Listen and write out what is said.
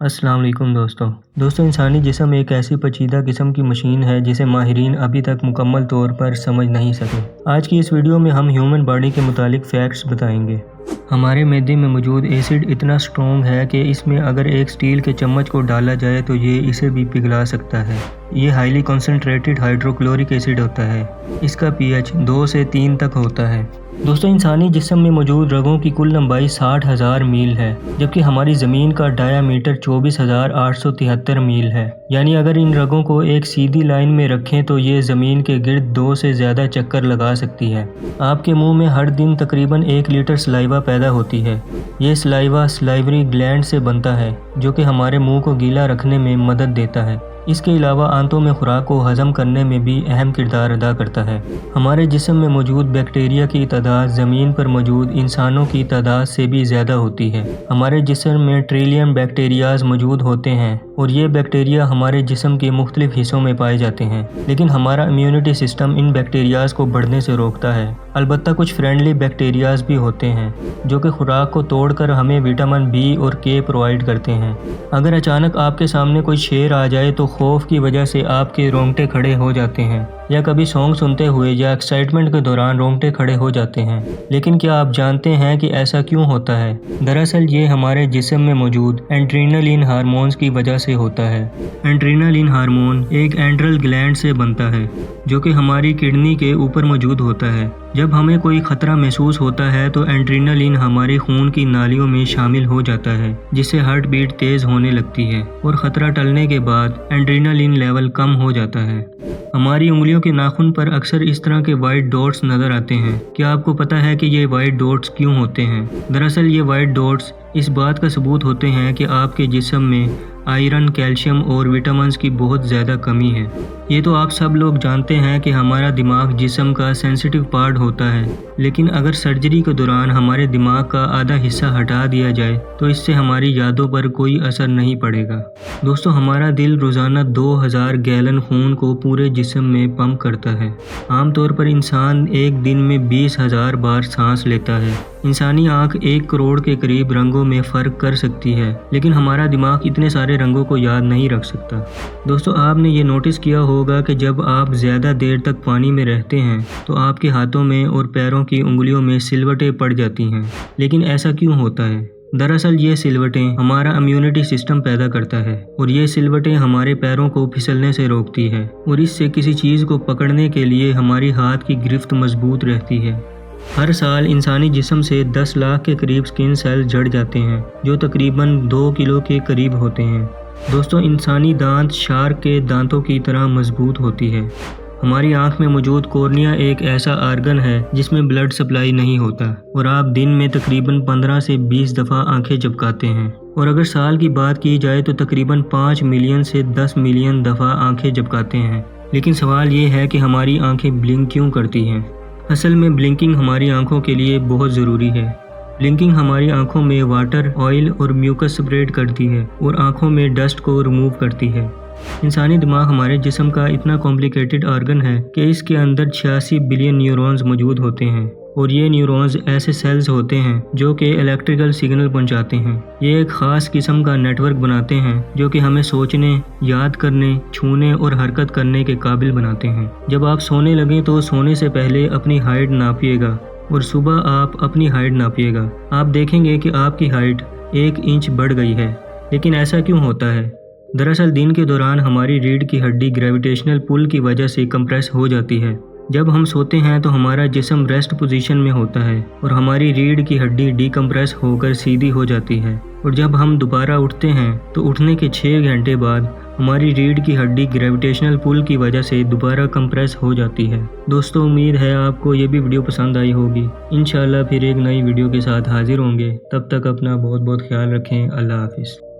السلام علیکم دوستوں انسانی جسم ایک ایسی پیچیدہ قسم کی مشین ہے جسے ماہرین ابھی تک مکمل طور پر سمجھ نہیں سکے۔ آج کی اس ویڈیو میں ہم ہیومن باڈی کے متعلق فیکٹس بتائیں گے۔ ہمارے معدے میں موجود ایسڈ اتنا سٹرونگ ہے کہ اس میں اگر ایک سٹیل کے چمچ کو ڈالا جائے تو یہ اسے بھی پگھلا سکتا ہے۔ یہ ہائیلی کنسنٹریٹڈ ہائیڈروکلورک ایسڈ ہوتا ہے۔ اس کا پی ایچ 2 سے 3 تک ہوتا ہے۔ دوستوں انسانی جسم میں موجود رگوں کی کل لمبائی 60,000 میل ہے، جبکہ ہماری زمین کا ڈایا میٹر 24,873 میل ہے۔ یعنی اگر ان رگوں کو ایک سیدھی لائن میں رکھیں تو یہ زمین کے گرد 2 سے زیادہ چکر لگا سکتی ہے۔ آپ کے منہ میں ہر دن تقریباً 1 لیٹر سلائیوا پیدا ہوتی ہے۔ یہ سلائیوا سلائیوری گلینڈ سے بنتا ہے جو کہ ہمارے منہ کو گیلا رکھنے میں مدد دیتا ہے۔ اس کے علاوہ آنتوں میں خوراک کو ہضم کرنے میں بھی اہم کردار ادا کرتا ہے۔ ہمارے جسم میں موجود بیکٹیریا کی تعداد زمین پر موجود انسانوں کی تعداد سے بھی زیادہ ہوتی ہے۔ ہمارے جسم میں ٹریلین بیکٹیریاز موجود ہوتے ہیں اور یہ بیکٹیریا ہمارے جسم کے مختلف حصوں میں پائے جاتے ہیں، لیکن ہمارا امیونٹی سسٹم ان بیکٹیریاز کو بڑھنے سے روکتا ہے۔ البتہ کچھ فرینڈلی بیکٹیریاز بھی ہوتے ہیں جو کہ خوراک کو توڑ کر ہمیں وٹامن بی اور کے پرووائڈ کرتے ہیں۔ اگر اچانک آپ کے سامنے کوئی شیر آ جائے تو خوف کی وجہ سے آپ کے رونگٹے کھڑے ہو جاتے ہیں، یا کبھی سانگ سنتے ہوئے یا ایکسائٹمنٹ کے دوران رونگٹے کھڑے ہو جاتے ہیں۔ لیکن کیا آپ جانتے ہیں کہ ایسا کیوں ہوتا ہے؟ دراصل یہ ہمارے جسم میں موجود ایڈرینالین ہارمونز کی وجہ سے ہوتا ہے۔ ایڈرینالین ہارمون ایک اینڈرل گلینڈ سے بنتا ہے جو کہ ہماری کڈنی کے اوپر موجود ہوتا ہے۔ جب ہمیں کوئی خطرہ محسوس ہوتا ہے تو ایڈرینالین ہماری خون کی نالیوں میں شامل ہو جاتا ہے، جس سے ہارٹ بیٹ تیز ہونے لگتی ہے، اور خطرہ ٹلنے کے بعد ایڈرینالین لیول کم ہو جاتا ہے۔ ہماری انگلیوں کے ناخن پر اکثر اس طرح کے وائٹ ڈاٹس نظر آتے ہیں۔ کیا آپ کو پتہ ہے کہ یہ وائٹ ڈاٹس کیوں ہوتے ہیں؟ دراصل یہ وائٹ ڈاٹس اس بات کا ثبوت ہوتے ہیں کہ آپ کے جسم میں آئرن، کیلشیم اور وٹامنز کی بہت زیادہ کمی ہے۔ یہ تو آپ سب لوگ جانتے ہیں کہ ہمارا دماغ جسم کا سینسٹیو پارٹ ہوتا ہے، لیکن اگر سرجری کے دوران ہمارے دماغ کا آدھا حصہ ہٹا دیا جائے تو اس سے ہماری یادوں پر کوئی اثر نہیں پڑے گا۔ دوستو ہمارا دل روزانہ 2000 گیلن خون کو پورے جسم میں پمپ کرتا ہے۔ عام طور پر انسان ایک دن میں 20,000 بار سانس لیتا ہے۔ انسانی آنکھ 1 کروڑ کے قریب رنگوں میں فرق کر سکتی ہے، لیکن ہمارا دماغ اتنے سارے رنگوں کو یاد نہیں رکھ سکتا۔ دوستو آپ نے یہ نوٹس کیا ہوگا کہ جب آپ زیادہ دیر تک پانی میں رہتے ہیں تو آپ کے ہاتھوں میں اور پیروں کی انگلیوں میں سلوٹیں پڑ جاتی ہیں، لیکن ایسا کیوں ہوتا ہے؟ دراصل یہ سلوٹیں ہمارا امیونٹی سسٹم پیدا کرتا ہے، اور یہ سلوٹیں ہمارے پیروں کو پھسلنے سے روکتی ہے، اور اس سے کسی چیز کو پکڑنے کے لیے ہماری ہاتھ کی گرفت مضبوط رہتی ہے۔ ہر سال انسانی جسم سے 10 لاکھ کے قریب سکن سیل جڑ جاتے ہیں، جو تقریباً 2 کلو کے قریب ہوتے ہیں۔ دوستو انسانی دانت شارک کے دانتوں کی طرح مضبوط ہوتی ہے۔ ہماری آنکھ میں موجود کورنیا ایک ایسا آرگن ہے جس میں بلڈ سپلائی نہیں ہوتا، اور آپ دن میں تقریباً 15 سے 20 دفعہ آنکھیں جھپکاتے ہیں، اور اگر سال کی بات کی جائے تو تقریباً 5 ملین سے 10 ملین دفعہ آنکھیں جھپکاتے ہیں۔ لیکن سوال یہ ہے کہ ہماری آنکھیں بلنک کیوں کرتی ہیں؟ اصل میں بلنکنگ ہماری آنکھوں کے لیے بہت ضروری ہے۔ بلنکنگ ہماری آنکھوں میں واٹر، آئل اور میوکس سپریٹ کرتی ہے اور آنکھوں میں ڈسٹ کو ریموو کرتی ہے۔ انسانی دماغ ہمارے جسم کا اتنا کمپلیکیٹڈ آرگن ہے کہ اس کے اندر 86 بلین نیورونز موجود ہوتے ہیں، اور یہ نیورونز ایسے سیلز ہوتے ہیں جو کہ الیکٹریکل سگنل پہنچاتے ہیں۔ یہ ایک خاص قسم کا نیٹ ورک بناتے ہیں جو کہ ہمیں سوچنے، یاد کرنے، چھونے اور حرکت کرنے کے قابل بناتے ہیں۔ جب آپ سونے لگیں تو سونے سے پہلے اپنی ہائٹ ناپیے گا، اور صبح آپ اپنی ہائٹ ناپیے گا۔ آپ دیکھیں گے کہ آپ کی ہائٹ 1 انچ بڑھ گئی ہے۔ لیکن ایسا کیوں ہوتا ہے؟ دراصل دن کے دوران ہماری ریڑھ کی ہڈی گریویٹیشنل پل کی وجہ سے کمپریس ہو جاتی ہے۔ جب ہم سوتے ہیں تو ہمارا جسم ریسٹ پوزیشن میں ہوتا ہے اور ہماری ریڑھ کی ہڈی ڈی کمپریس ہو کر سیدھی ہو جاتی ہے، اور جب ہم دوبارہ اٹھتے ہیں تو اٹھنے کے 6 گھنٹے بعد ہماری ریڑھ کی ہڈی گریویٹیشنل پل کی وجہ سے دوبارہ کمپریس ہو جاتی ہے۔ دوستو امید ہے آپ کو یہ بھی ویڈیو پسند آئی ہوگی۔ انشاءاللہ پھر ایک نئی ویڈیو کے ساتھ حاضر ہوں گے۔ تب تک اپنا بہت خیال رکھیں۔ اللہ حافظ۔